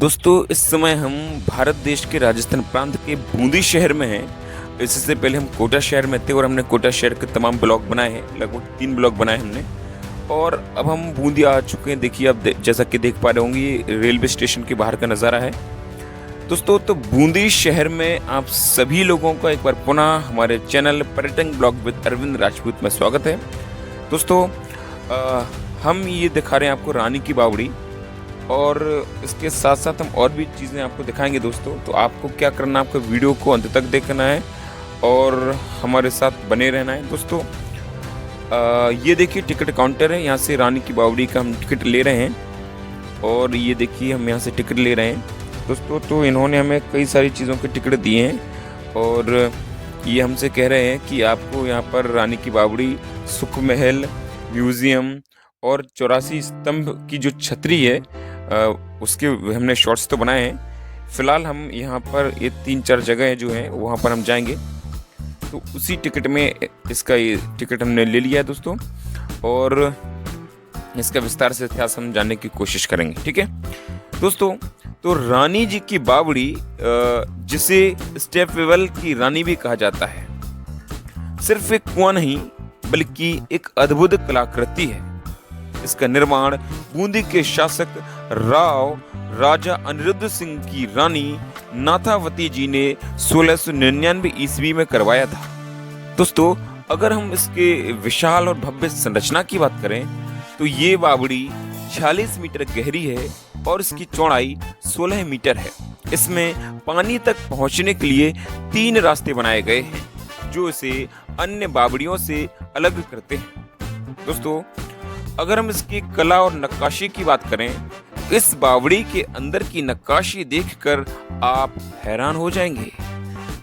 दोस्तों इस समय हम भारत देश के राजस्थान प्रांत के बूंदी शहर में हैं। इससे पहले हम कोटा शहर में थे और हमने कोटा शहर के तमाम ब्लॉग बनाए हैं, लगभग 3 ब्लॉग बनाए हमने। और अब हम बूंदी आ चुके हैं। देखिए आप जैसा कि देख पा रहे होंगे ये रेलवे स्टेशन के बाहर का नज़ारा है। दोस्तों तो बूंदी शहर में आप सभी लोगों का एक बार पुनः हमारे चैनल पर्यटन ब्लॉग विद अरविंद राजपूत में स्वागत है। दोस्तों हम ये दिखा रहे हैं आपको रानी की बावड़ी, और इसके साथ साथ हम और भी चीज़ें आपको दिखाएंगे। दोस्तों तो आपको क्या करना है, आपको वीडियो को अंत तक देखना है और हमारे साथ बने रहना है। दोस्तों ये देखिए टिकट काउंटर है, यहाँ से रानी की बावड़ी का हम टिकट ले रहे हैं। और ये देखिए हम यहाँ से टिकट ले रहे हैं दोस्तों। तो इन्होंने हमें कई सारी चीज़ों के टिकट दिए हैं और ये हमसे कह रहे हैं कि आपको यहाँ पर रानी की बावड़ी, सुख महल, म्यूज़ियम और 84 स्तंभ की जो छतरी है उसके हमने शॉर्ट्स तो बनाए हैं। फ़िलहाल हम यहाँ पर ये 3-4 जगह जो हैं वहाँ पर हम जाएंगे। तो उसी टिकट में इसका ये टिकट हमने ले लिया है दोस्तों, और इसका विस्तार से इतिहास हम जानने की कोशिश करेंगे। ठीक है दोस्तों, तो रानी जी की बावड़ी जिसे स्टेपवेल की रानी भी कहा जाता है, सिर्फ एक कुआं नहीं बल्कि एक अद्भुत कलाकृति है। इसका निर्माण बूंदी के शासक राजा अनिरुद्ध सिंह की रानी नाथावती जी ने 1699 ईस्वी में करवाया था। दोस्तों अगर हम इसके विशाल और भव्य संरचना की बात करें तो ये बावड़ी 46 मीटर गहरी है और इसकी चौड़ाई 16 मीटर है। इसमें पानी तक पहुंचने के लिए 3 रास्ते बनाए गए हैं जो इसे अन्य बावड़ियों से अलग करते हैं। दोस्तों अगर हम इसकी कला और नक्काशी की बात करें, इस बावड़ी के अंदर की नक्काशी देखकर आप हैरान हो जाएंगे।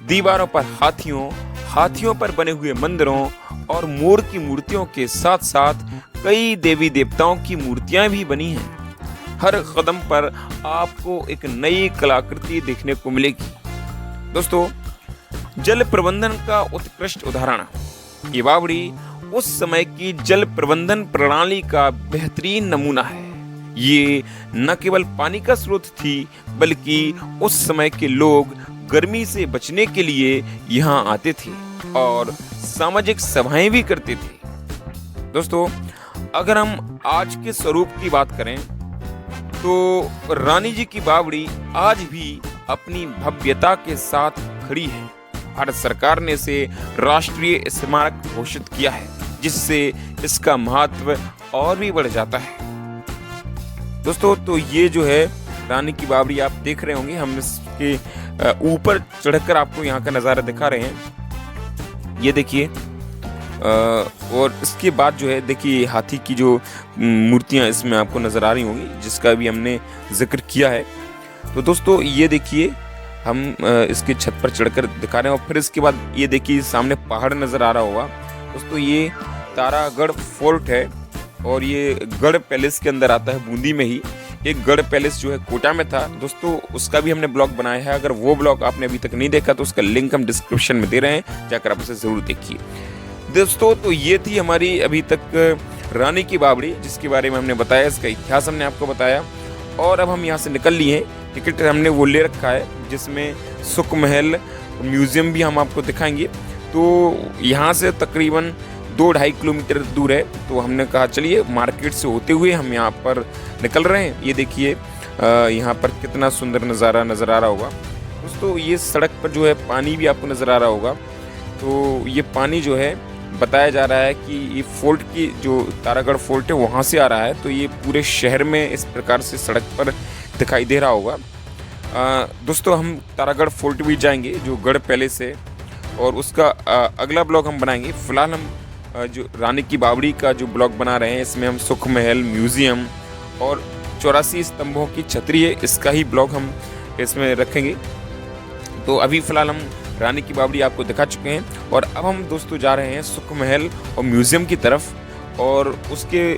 दीवारों पर हाथियों पर बने हुए मंदिरों और मोर की मूर्तियों के साथ साथ कई देवी देवताओं की मूर्तियां भी बनी हैं। हर कदम पर आपको एक नई कलाकृति देखने को मिलेगी। दोस्तों जल प्रबंधन का उत्कृष्ट उदाहरण ये बावड़ी उस समय की जल प्रबंधन प्रणाली का बेहतरीन नमूना है। ये न केवल पानी का स्रोत थी बल्कि उस समय के लोग गर्मी से बचने के लिए यहाँ आते थे और सामाजिक सभाएं भी करते थे। दोस्तों अगर हम आज के स्वरूप की बात करें तो रानी जी की बावड़ी आज भी अपनी भव्यता के साथ खड़ी है। भारत सरकार ने इसे राष्ट्रीय स्मारक घोषित किया है, जिससे इसका महत्व और भी बढ़ जाता है। दोस्तों तो ये जो है रानी की बावड़ी आप देख रहे होंगे, हम इसके ऊपर चढ़कर आपको यहाँ का नज़ारा दिखा रहे हैं। ये देखिए और इसके बाद जो है देखिए हाथी की जो मूर्तियाँ इसमें आपको नज़र आ रही होंगी, जिसका भी हमने जिक्र किया है। तो दोस्तों ये देखिए हम इसके छत पर चढ़कर दिखा रहे हैं। और फिर इसके बाद ये देखिए सामने पहाड़ नज़र आ रहा होगा। दोस्तों ये तारागढ़ फोर्ट है और ये गढ़ पैलेस के अंदर आता है बूंदी में ही। एक गढ़ पैलेस जो है कोटा में था दोस्तों, उसका भी हमने ब्लॉग बनाया है। अगर वो ब्लॉग आपने अभी तक नहीं देखा तो उसका लिंक हम डिस्क्रिप्शन में दे रहे हैं, जाकर आप उसे ज़रूर देखिए। दोस्तों तो ये थी हमारी अभी तक रानी की बावड़ी, जिसके बारे में हमने बताया, इसका इतिहास हमने आपको बताया। और अब हम यहाँ से निकल लिए हैं। टिकट हमने वो ले रखा है जिसमें सुख महल, म्यूज़ियम भी हम आपको दिखाएंगे। तो यहाँ से तकरीबन 2-2.5 किलोमीटर दूर है। तो हमने कहा चलिए मार्केट से होते हुए हम यहाँ पर निकल रहे हैं। ये देखिए यहाँ पर कितना सुंदर नज़ारा नज़र आ रहा होगा। दोस्तों ये सड़क पर जो है पानी भी आपको नज़र आ रहा होगा। तो ये पानी जो है बताया जा रहा है कि ये फोर्ट की जो तारागढ़ फोर्ट है वहाँ से आ रहा है। तो ये पूरे शहर में इस प्रकार से सड़क पर दिखाई दे रहा होगा। दोस्तों हम तारागढ़ फोर्ट भी जाएंगे जो गढ़ पैलेस है, और उसका अगला ब्लॉग हम बनाएंगे। फिलहाल हम जो रानी की बावड़ी का जो ब्लॉग बना रहे हैं इसमें हम सुख महल, म्यूज़ियम और 84 स्तंभों की छतरी है, इसका ही ब्लॉग हम इसमें रखेंगे। तो अभी फ़िलहाल हम रानी की बावड़ी आपको दिखा चुके हैं और अब हम दोस्तों जा रहे हैं सुख महल और म्यूज़ियम की तरफ, और उसके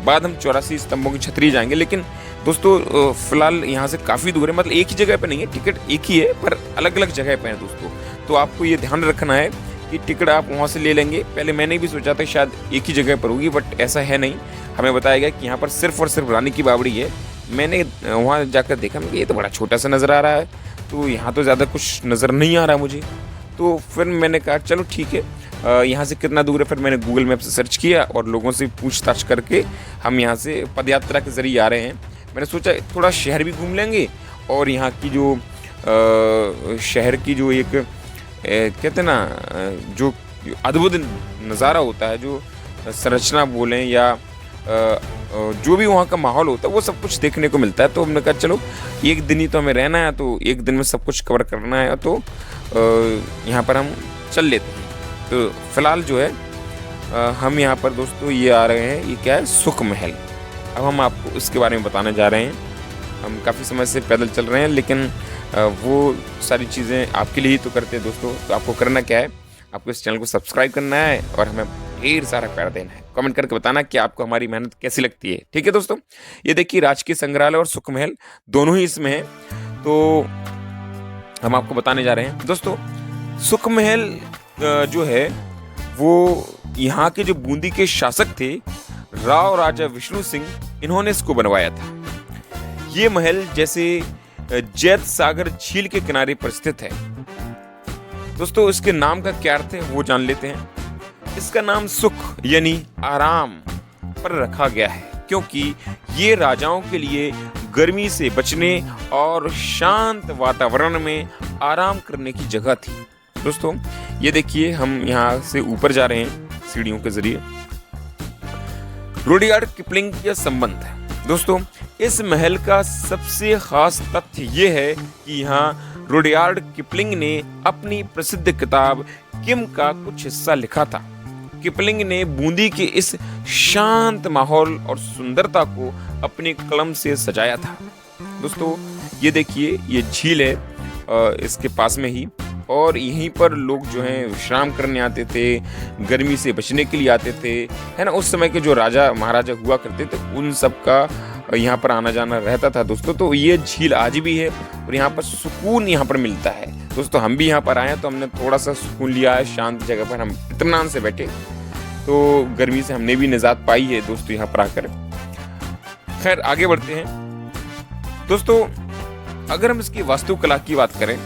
बाद हम 84 स्तंभों की छतरी जाएंगे। लेकिन दोस्तों फ़िलहाल यहाँ से काफ़ी दूर है, मतलब एक ही जगह पे नहीं है, टिकट एक ही है पर अलग अलग जगह पे है दोस्तों। तो आपको ये ध्यान रखना है कि टिकट आप वहाँ से ले लेंगे। पहले मैंने भी सोचा था शायद एक ही जगह पर होगी, बट ऐसा है नहीं। हमें बताया गया कि यहाँ पर सिर्फ और सिर्फ रानी की बावड़ी है, मैंने वहाँ जाकर देखा, मैं ये तो बड़ा छोटा सा नज़र आ रहा है, तो यहाँ तो ज़्यादा कुछ नज़र नहीं आ रहा मुझे। तो फिर मैंने कहा चलो ठीक है, यहाँ से कितना दूर है। फिर मैंने गूगल मैप से सर्च किया और लोगों से पूछताछ करके हम यहाँ से पदयात्रा के ज़रिए आ रहे हैं। मैंने सोचा थोड़ा शहर भी घूम लेंगे और यहाँ की जो शहर की जो एक कहते हैं ना जो अद्भुत नज़ारा होता है, जो संरचना बोलें या जो भी वहाँ का माहौल होता है, वो सब कुछ देखने को मिलता है। तो हमने कहा चलो एक दिन ही तो हमें रहना है, तो एक दिन में सब कुछ कवर करना है, तो यहाँ पर हम चल लेते हैं। तो फिलहाल जो है हम यहाँ पर दोस्तों ये आ रहे हैं, ये क्या है, सुख महल। अब हम आपको इसके बारे में बताने जा रहे हैं। हम काफ़ी समय से पैदल चल रहे हैं, लेकिन वो सारी चीज़ें आपके लिए ही तो करते हैं दोस्तों। तो आपको करना क्या है, आपको इस चैनल को सब्सक्राइब करना है और हमें ढेर सारा प्यार देना है। कमेंट करके बताना कि आपको हमारी मेहनत कैसी लगती है। ठीक है दोस्तों, ये देखिए राजकीय संग्रहालय और सुख महल दोनों ही इसमें है। तो हम आपको बताने जा रहे हैं दोस्तों, सुख महल जो है वो यहाँ के जो बूंदी के शासक थे राव राजा विष्णु सिंह, इन्होंने इसको बनवाया था। ये महल जैसे जैत सागर झील के किनारे पर स्थित है। दोस्तों इसके नाम का क्या अर्थ है वो जान लेते हैं। इसका नाम सुख यानी आराम पर रखा गया है, क्योंकि ये राजाओं के लिए गर्मी से बचने और शांत वातावरण में आराम करने की जगह थी। दोस्तों ये देखिए हम यहाँ से ऊपर जा रहे हैं सीढ़ियों के जरिए। रुडयार्ड किपलिंग का संबंध है दोस्तों, इस महल का सबसे खास तथ्य ये है कि यहाँ रुडयार्ड किपलिंग ने अपनी प्रसिद्ध किताब किम का कुछ हिस्सा लिखा था। किपलिंग ने बूंदी के इस शांत माहौल और सुंदरता को अपने कलम से सजाया था। दोस्तों ये देखिए ये झील है इसके पास में ही, और यहीं पर लोग जो हैं विश्राम करने आते थे, गर्मी से बचने के लिए आते थे, है ना। उस समय के जो राजा महाराजा हुआ करते थे उन सब का यहाँ पर आना जाना रहता था दोस्तों। तो ये झील आज भी है और यहाँ पर सुकून यहाँ पर मिलता है दोस्तों। हम भी यहाँ पर आए हैं तो हमने थोड़ा सा सुकून लिया है, शांत जगह पर हम इत्मीनान से बैठे, तो गर्मी से हमने भी निजात पाई है दोस्तों यहाँ पर आकर। खैर आगे बढ़ते हैं दोस्तों। अगर हम इसकी वास्तुकला की बात करें,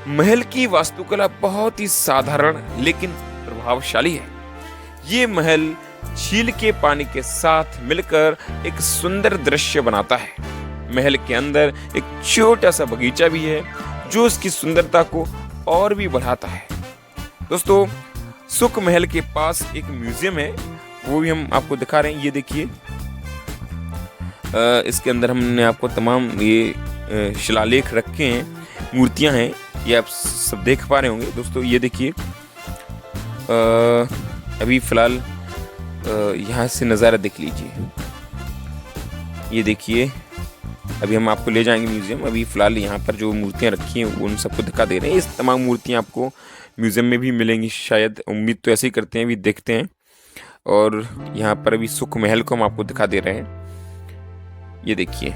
महल की वास्तुकला बहुत ही साधारण लेकिन प्रभावशाली है। ये महल झील के पानी के साथ मिलकर एक सुंदर दृश्य बनाता है। महल के अंदर एक छोटा सा बगीचा भी है जो इसकी सुंदरता को और भी बढ़ाता है। दोस्तों सुख महल के पास एक म्यूजियम है, वो भी हम आपको दिखा रहे हैं। ये देखिए इसके अंदर हमने आपको तमाम ये शिलालेख रखे हैं, मूर्तियां हैं, ये आप सब देख पा रहे होंगे दोस्तों। ये देखिए अभी फिलहाल यहाँ से नज़ारा देख लीजिए। ये देखिए अभी हम आपको ले जाएंगे म्यूजियम। अभी फिलहाल यहाँ पर जो मूर्तियाँ रखी हैं उन सबको दिखा दे रहे हैं। इस तमाम मूर्तियाँ आपको म्यूजियम में भी मिलेंगी शायद, उम्मीद तो ऐसे ही करते हैं, अभी देखते हैं। और यहाँ पर अभी सुख महल को हम आपको दिखा दे रहे हैं। ये देखिए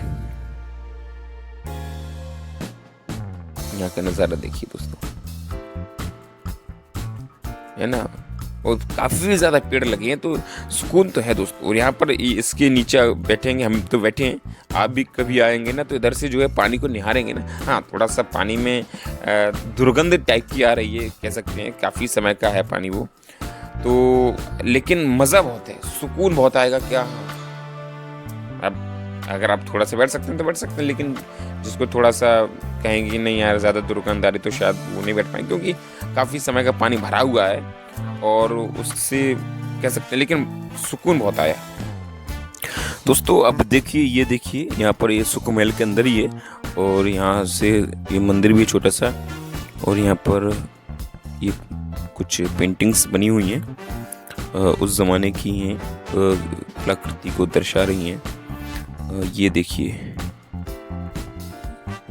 यहाँ का नज़ारा देखिए दोस्तों, है ना। और काफ़ी ज़्यादा पेड़ लगे हैं तो सुकून तो है दोस्तों। और यहाँ पर इसके नीचे बैठेंगे, हम तो बैठे हैं, आप भी कभी आएंगे ना तो इधर से जो है पानी को निहारेंगे ना। हाँ थोड़ा सा पानी में दुर्गंध टाइप की आ रही है, कह सकते हैं, काफ़ी समय का है पानी वो तो, लेकिन मज़ा बहुत है, सुकून बहुत आएगा। क्या अब अगर आप थोड़ा सा बैठ सकते हैं तो बैठ सकते हैं, लेकिन जिसको थोड़ा सा कहेंगे नहीं यार ज़्यादा दुर्गंध आ रही तो शायद वो नहीं बैठ पाएंगे, क्योंकि काफ़ी समय का पानी भरा हुआ है और उससे कह सकते हैं, लेकिन सुकून बहुत आया दोस्तों। अब देखिए ये देखिए यहाँ पर ये सुख महल के अंदर ही है और यहाँ से ये मंदिर भी छोटा सा, और यहाँ पर ये कुछ पेंटिंग्स बनी हुई हैं उस ज़माने की हैं, कलाकृति को दर्शा रही हैं। ये देखिए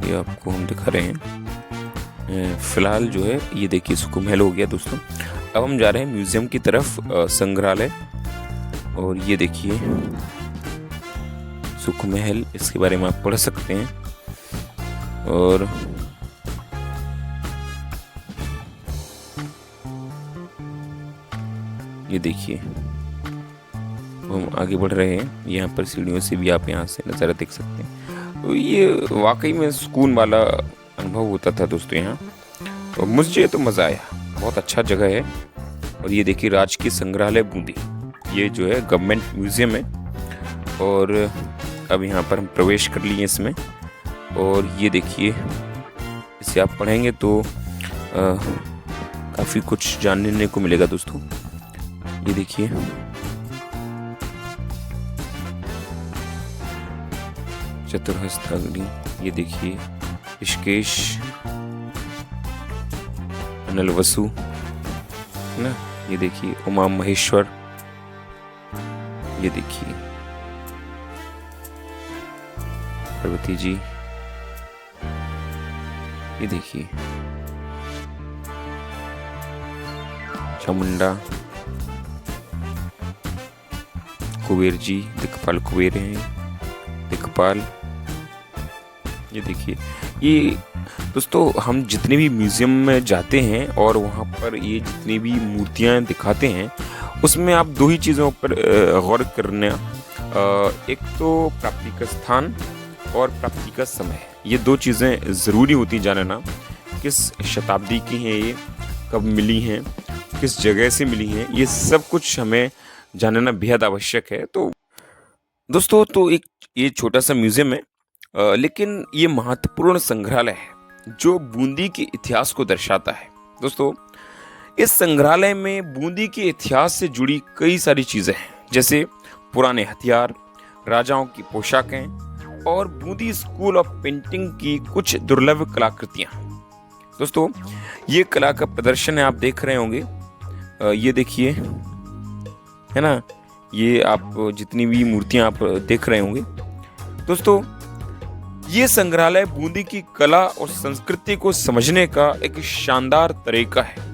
ये आपको हम दिखा रहे हैं फिलहाल जो है। ये देखिए सुख महल हो गया दोस्तों। अब हम जा रहे हैं म्यूजियम की तरफ, संग्रहालय। और ये देखिए सुख महल, इसके बारे में आप पढ़ सकते हैं। और ये देखिए हम आगे बढ़ रहे हैं, यहाँ पर सीढ़ियों से भी आप यहाँ से नज़ारा देख सकते हैं। तो ये वाकई में सुकून वाला अनुभव होता था दोस्तों यहाँ, और मुझे तो मज़ा आया, बहुत अच्छा जगह है। और ये देखिए राजकीय संग्रहालय बूंदी, ये जो है गवर्नमेंट म्यूज़ियम है। और अब यहाँ पर हम प्रवेश कर लिए इसमें, और ये देखिए इसे आप पढ़ेंगे तो काफ़ी कुछ जानने को मिलेगा दोस्तों। ये देखिए चतुर्हस्ताग्नि, ये देखिए ऋषिकेश, अनल वसु है ना, ये देखिए उमा महेश्वर, ये देखिए पार्वती जी, ये देखिए चामुंडा, कुबेर जी, दिक्पाल कुबेर हैं, दिक्पाल। ये देखिए, ये दोस्तों हम जितने भी म्यूज़ियम में जाते हैं और वहाँ पर ये जितनी भी मूर्तियाँ दिखाते हैं, उसमें आप दो ही चीज़ों पर गौर करना, एक तो प्राप्ति का स्थान और प्राप्ति का समय। ये दो चीज़ें ज़रूरी होती जानना, किस शताब्दी की हैं ये, कब मिली हैं, किस जगह से मिली हैं, ये सब कुछ हमें जानना बेहद आवश्यक है। तो दोस्तों तो एक ये छोटा सा म्यूज़ियम है, लेकिन ये महत्वपूर्ण संग्रहालय है जो बूंदी के इतिहास को दर्शाता है। दोस्तों इस संग्रहालय में बूंदी के इतिहास से जुड़ी कई सारी चीज़ें हैं, जैसे पुराने हथियार, राजाओं की पोशाकें और बूंदी स्कूल ऑफ पेंटिंग की कुछ दुर्लभ कलाकृतियाँ। दोस्तों ये कला का प्रदर्शन है, आप देख रहे होंगे, ये देखिए है ना, ये आप जितनी भी मूर्तियाँ आप देख रहे होंगे। दोस्तों ये संग्रहालय बूंदी की कला और संस्कृति को समझने का एक शानदार तरीका है।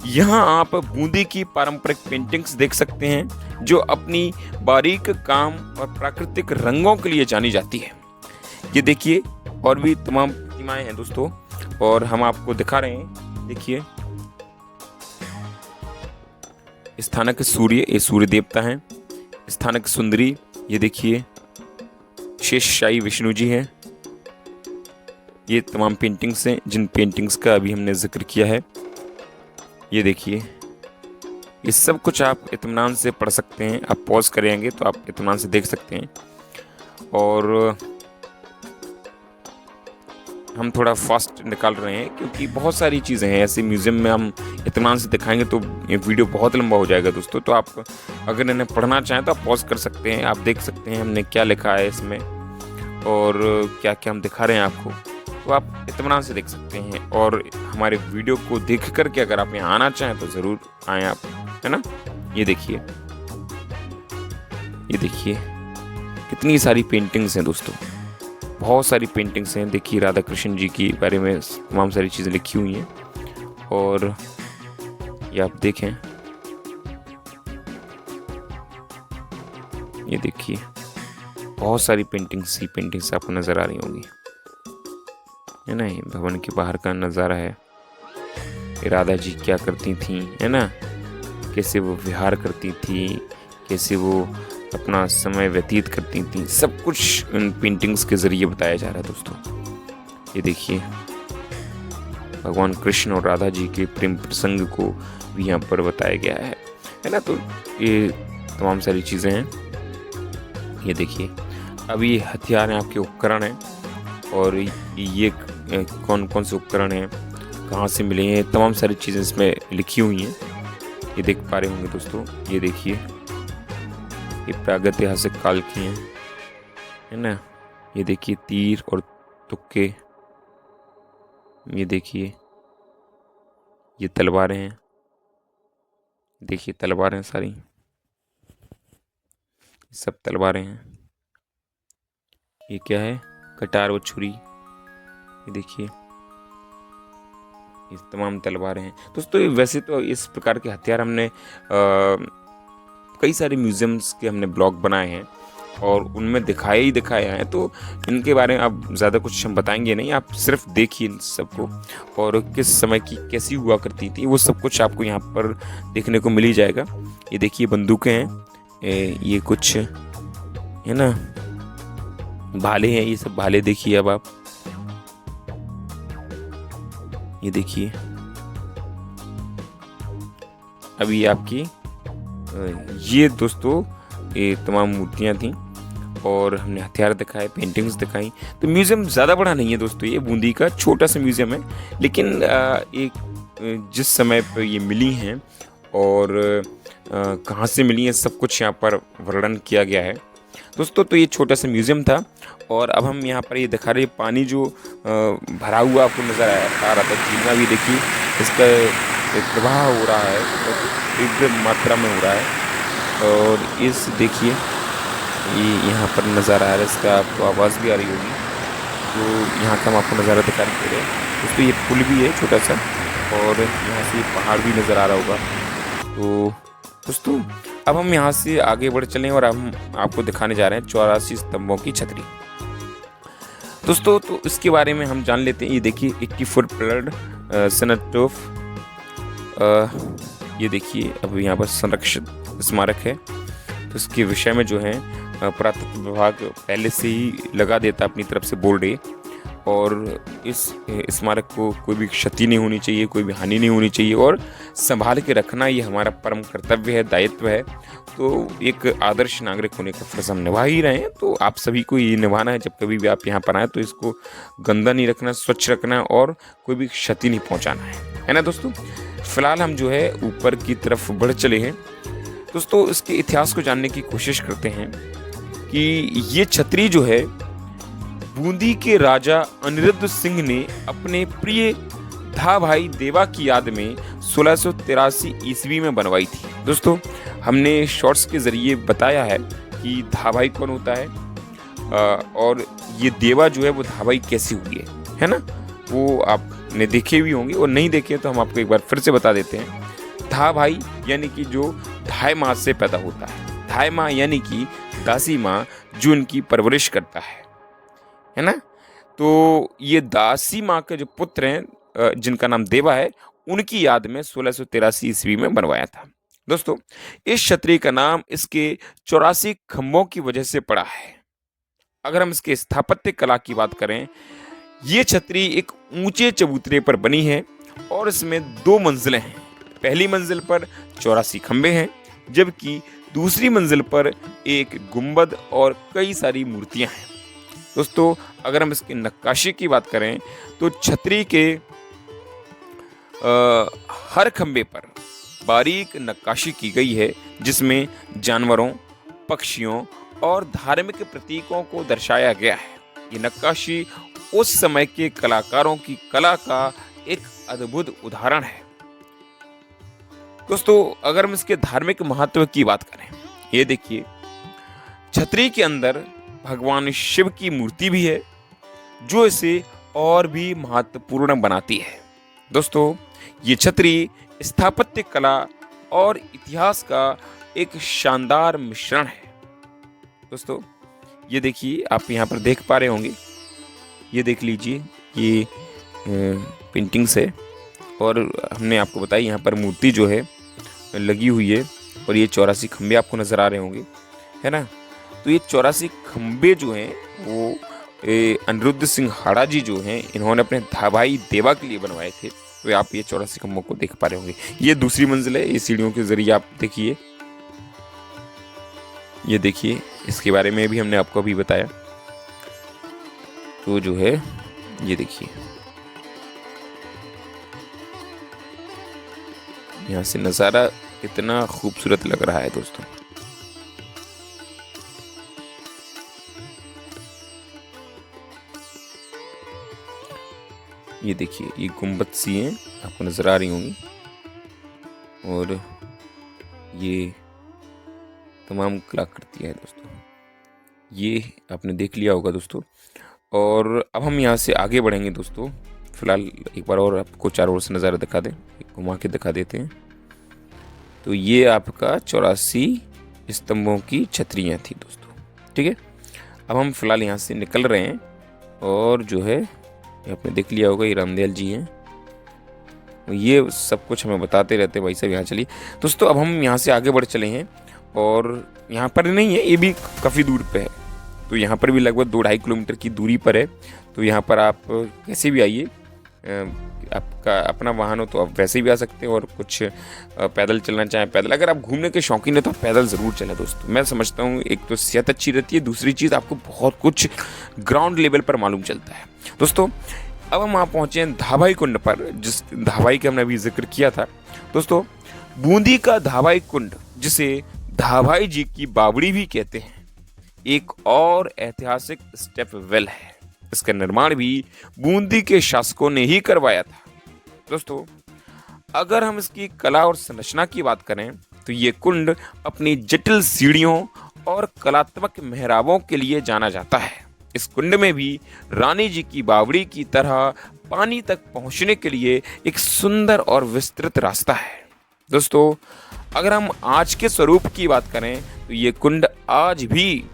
यहाँ आप बूंदी की पारंपरिक पेंटिंग्स देख सकते हैं जो अपनी बारीक काम और प्राकृतिक रंगों के लिए जानी जाती है। ये देखिए और भी तमाम प्रतिमाएं हैं दोस्तों, और हम आपको दिखा रहे हैं। देखिए स्थानक सूर्य, ये सूर्य देवता हैं। स्थानक सुंदरी, ये देखिए शेषशाही विष्णु जी हैं। ये तमाम पेंटिंग्स हैं जिन पेंटिंग्स का अभी हमने जिक्र किया है। ये देखिए ये सब कुछ आप इत्मीनान से पढ़ सकते हैं, आप पॉज करेंगे तो आप इत्मीनान से देख सकते हैं। और हम थोड़ा फास्ट निकाल रहे हैं क्योंकि बहुत सारी चीज़ें हैं ऐसे म्यूज़ियम में, हम इत्मीनान से दिखाएंगे तो ये वीडियो बहुत लंबा हो जाएगा दोस्तों। तो आप अगर इन्हें पढ़ना चाहें तो आप पॉज कर सकते हैं, आप देख सकते हैं हमने क्या लिखा है इसमें और क्या क्या हम दिखा रहे हैं आपको, तो आप इत्मीनान से देख सकते हैं। और हमारे वीडियो को देख करके अगर आप यहाँ आना चाहें तो ज़रूर आएँ आप, है ना। ये देखिए कितनी सारी पेंटिंग्स हैं दोस्तों, बहुत सारी पेंटिंग्स हैं। देखिए राधा कृष्ण जी के बारे में तमाम सारी चीज़ें लिखी हुई हैं, और ये आप देखें, ये देखिए बहुत सारी पेंटिंग्स आपको नज़र आ रही होंगी, है ना। ये भवन के बाहर का नज़ारा है, ये राधा जी क्या करती थी, है ना, कैसे वो विहार करती थी, कैसे वो अपना समय व्यतीत करती थी, सब कुछ इन पेंटिंग्स के ज़रिए बताया जा रहा है दोस्तों। ये देखिए भगवान कृष्ण और राधा जी के प्रेम प्रसंग को भी यहाँ पर बताया गया है ना। तो ये तमाम सारी चीज़ें हैं। ये देखिए अभी हथियार हैं, आपके उपकरण हैं, और ये कौन कौन से उपकरण हैं, कहाँ से मिले हैं, तमाम सारी चीज़ें इसमें लिखी हुई हैं। ये देख पा रहे होंगे दोस्तों। ये देखिए ये प्रागैतिहासिक काल की हैं, है ना। ये देखिए तीर और तुक्के, ये देखिए ये तलवारें हैं, देखिए तलवारें सारी, सब तलवारें हैं। ये क्या है, कटार व छुरी, ये देखिए ये तमाम तलवारें हैं दोस्तों। वैसे तो इस प्रकार के हथियार हमने कई सारे म्यूज़ियम्स के हमने ब्लॉग बनाए हैं और उनमें दिखाया है, तो इनके बारे में आप ज़्यादा कुछ हम बताएंगे नहीं, आप सिर्फ देखिए इन सबको, और किस समय की कैसी हुआ करती थी वो सब कुछ आपको यहाँ पर देखने को मिल ही जाएगा। ये देखिए बंदूकें हैं, ये कुछ है ना भाले हैं, ये सब भाले देखिए। अब आप ये देखिए, अभी आपकी ये दोस्तों ये तमाम मूर्तियाँ थी और हमने हथियार दिखाए, पेंटिंग्स दिखाई। तो म्यूज़ियम ज़्यादा बड़ा नहीं है दोस्तों, ये बूंदी का छोटा सा म्यूज़ियम है, लेकिन एक जिस समय पर ये मिली हैं और कहाँ से मिली हैं सब कुछ यहाँ पर वर्णन किया गया है दोस्तों। तो ये छोटा सा म्यूज़ियम था और अब हम यहाँ पर ये दिखा रहे पानी जो भरा हुआ आपको नज़र आ रहा था, झीलना भी देखिए इसका प्रवाह हो रहा है, तीव्र मात्रा में हो रहा है। और इस देखिए ये यहाँ पर नज़ारा आ रहा है, इसका आपको आवाज़ भी आ रही होगी। तो यहाँ का हम आपको नज़ारा दिखाई दे रहे हैं दोस्तों। ये पुल भी है छोटा सा और यहाँ से पहाड़ भी नज़र आ रहा होगा। तो दोस्तों अब हम यहाँ से आगे बढ़ चलें और हम आपको दिखाने जा रहे हैं 84 स्तंभों की छतरी दोस्तों। तो इसके बारे में हम जान लेते हैं। ये देखिए 80 फुट पिलर्ड सनटोफ, ये देखिए अब यहाँ पर संरक्षित स्मारक है। तो इसके विषय में जो है पुरातत्व विभाग पहले से ही लगा देता अपनी तरफ से बोर्ड, और इस स्मारक को कोई भी क्षति नहीं होनी चाहिए, कोई भी हानि नहीं होनी चाहिए और संभाल के रखना ये हमारा परम कर्तव्य है, दायित्व है। तो एक आदर्श नागरिक होने का फर्ज हम निभा ही रहे हैं, तो आप सभी को ये निभाना है। जब कभी भी आप यहाँ पर आए तो इसको गंदा नहीं रखना, स्वच्छ रखना और कोई भी क्षति नहीं पहुँचाना है ना दोस्तों। फिलहाल हम जो है ऊपर की तरफ बढ़ चले हैं दोस्तों। इसके इतिहास को जानने की कोशिश करते हैं कि ये छतरी जो है बूंदी के राजा अनिरुद्ध सिंह ने अपने प्रिय धा भाई देवा की याद में 1683 ईस्वी में बनवाई थी दोस्तों। हमने शॉर्ट्स के जरिए बताया है कि धा भाई कौन होता है और ये देवा जो है वो धा भाई कैसी हुई है ना। वो आपने देखे भी होंगे और नहीं देखे तो हम आपको एक बार फिर से बता देते हैं। धा भाई यानी कि जो धाय माँ से पैदा होता है, धाय माँ यानी कि दासी माँ जो उनकी परवरिश करता है ना। तो ये दासी माँ के जो पुत्र हैं जिनका नाम देवा है, उनकी याद में 1683 ईस्वी में बनवाया था दोस्तों। इस छतरी का नाम इसके 84 खंभों की वजह से पड़ा है। अगर हम इसके स्थापत्य कला की बात करें, ये छतरी एक ऊंचे चबूतरे पर बनी है और इसमें 2 मंजिलें हैं। पहली मंजिल पर 84 खंभे हैं, जबकि दूसरी मंजिल पर एक गुंबद और कई सारी मूर्तियां हैं दोस्तों। अगर हम इसकी नक्काशी की बात करें तो छतरी के हर खंभे पर बारीक नक्काशी की गई है, जिसमें जानवरों, पक्षियों और धार्मिक प्रतीकों को दर्शाया गया है। ये नक्काशी उस समय के कलाकारों की कला का एक अद्भुत उदाहरण है दोस्तों। अगर हम इसके धार्मिक महत्व की बात करें, ये देखिए छतरी के अंदर भगवान शिव की मूर्ति भी है, जो इसे और भी महत्वपूर्ण बनाती है दोस्तों। ये छतरी स्थापत्य कला और इतिहास का एक शानदार मिश्रण है दोस्तों। ये देखिए आप यहाँ पर देख पा रहे होंगे, ये देख लीजिए ये पेंटिंग्स है और हमने आपको बताया यहाँ पर मूर्ति जो है लगी हुई है और ये 84 खंबे आपको नज़र आ रहे होंगे, है ना। तो ये 84 खंबे जो हैं वो अनिरुद्ध सिंह हाड़ा जी जो हैं इन्होंने अपने धाभाई देवा के लिए बनवाए थे। तो आप ये 84 खंभों को देख पा रहे होंगे। ये दूसरी मंजिल है, ये सीढ़ियों के जरिए आप देखिए, ये देखिए इसके बारे में भी हमने आपको अभी बताया। तो जो है ये देखिए यहाँ से नज़ारा कितना खूबसूरत लग रहा है दोस्तों। ये देखिए ये गुंबद सी हैं आपको नज़र आ रही होंगी और ये तमाम कलाकृतियाँ हैं दोस्तों। ये आपने देख लिया होगा दोस्तों। और अब हम यहाँ से आगे बढ़ेंगे दोस्तों। फिलहाल एक बार और आपको चारों ओर से नज़ारा दिखा दें, घुमा के दिखा देते हैं। तो ये आपका 84 स्तंभों की छतरियाँ थी दोस्तों, ठीक है। अब हम फिलहाल यहाँ से निकल रहे हैं और जो है आपने देख लिया होगा ये रामदयाल जी हैं, ये सब कुछ हमें बताते रहते हैं भाई साहब। यहाँ चलिए दोस्तों, अब हम यहाँ से आगे बढ़ चले हैं और यहाँ पर नहीं है, ये भी काफ़ी दूर पे है। तो यहाँ पर भी लगभग 2-2.5 किलोमीटर की दूरी पर है। तो यहाँ पर आप कैसे भी आइए, आपका अपना वाहन हो तो आप वैसे भी आ सकते हैं, और कुछ पैदल चलना चाहें पैदल। अगर आप घूमने के शौकीन है तो आप पैदल ज़रूर चलें दोस्तों। मैं समझता हूँ एक तो सेहत अच्छी रहती है, दूसरी चीज़ आपको बहुत कुछ ग्राउंड लेवल पर मालूम चलता है। दोस्तों अब हम वहाँ पहुँचे हैं धाबाई कुंड पर, जिस धाबाई का हमने अभी जिक्र किया था। दोस्तों बूंदी का धाबाई कुंड, जिसे धाबाई जी की बावड़ी भी कहते हैं, एक और ऐतिहासिक स्टेप वेल है। इसका निर्माण भी बूंदी के शासकों ने ही करवाया था। दोस्तों अगर हम इसकी कला और संरचना की बात करें तो ये कुंड अपनी जटिल सीढ़ियों और कलात्मक मेहराबों के लिए जाना जाता है। इस कुंड में भी रानी जी की बावड़ी की तरह पानी तक पहुंचने के लिए एक सुंदर और विस्तृत रास्ता है। दोस्तों अगर हम आज के स्वरूप की बात करें तो ये कुंड आज भी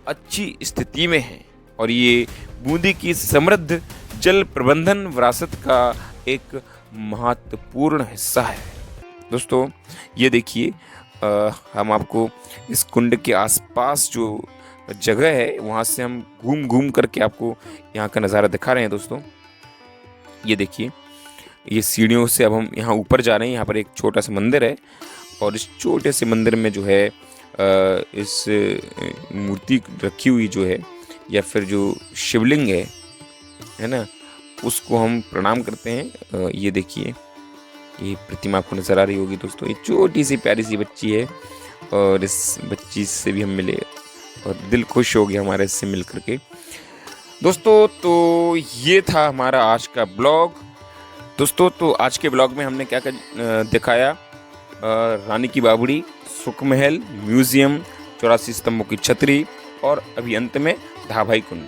अच्छी स्थिति में है, और ये बूंदी की समृद्ध जल प्रबंधन विरासत का एक महत्वपूर्ण हिस्सा है। दोस्तों ये देखिए, हम आपको इस कुंड के आसपास जो जगह है वहाँ से हम घूम घूम करके आपको यहाँ का नज़ारा दिखा रहे हैं। दोस्तों ये देखिए, ये सीढ़ियों से अब हम यहाँ ऊपर जा रहे हैं। यहाँ पर एक छोटा सा मंदिर है, और इस छोटे से मंदिर में जो है इस मूर्ति रखी हुई जो है, या फिर जो शिवलिंग है ना, उसको हम प्रणाम करते हैं। ये देखिए, ये प्रतिमा आपको नज़र आ रही होगी दोस्तों। ये छोटी सी प्यारी सी बच्ची है, और इस बच्ची से भी हम मिले और दिल खुश हो गया हमारे इससे मिल करके। दोस्तों तो ये था हमारा आज का ब्लॉग। दोस्तों तो आज के ब्लॉग में हमने क्या दिखाया, रानी की बावड़ी, सुख महल, म्यूजियम, 84 स्तंभों की छतरी, और अभी अंत में धाबाई कुंड।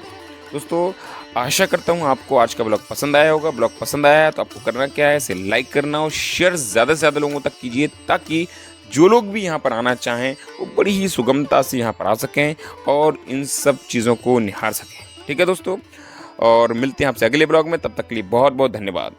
दोस्तों आशा करता हूँ आपको आज का ब्लॉग पसंद आया होगा। ब्लॉग पसंद आया है तो आपको करना क्या है, इसे लाइक करना और शेयर ज़्यादा से ज़्यादा लोगों तक कीजिए, ताकि जो लोग भी यहाँ पर आना चाहें वो बड़ी ही सुगमता से यहाँ पर आ सकें और इन सब चीज़ों को निहार सकें। ठीक है दोस्तों, और मिलते हैं आपसे अगले ब्लॉग में। तब तक के लिए बहुत बहुत धन्यवाद।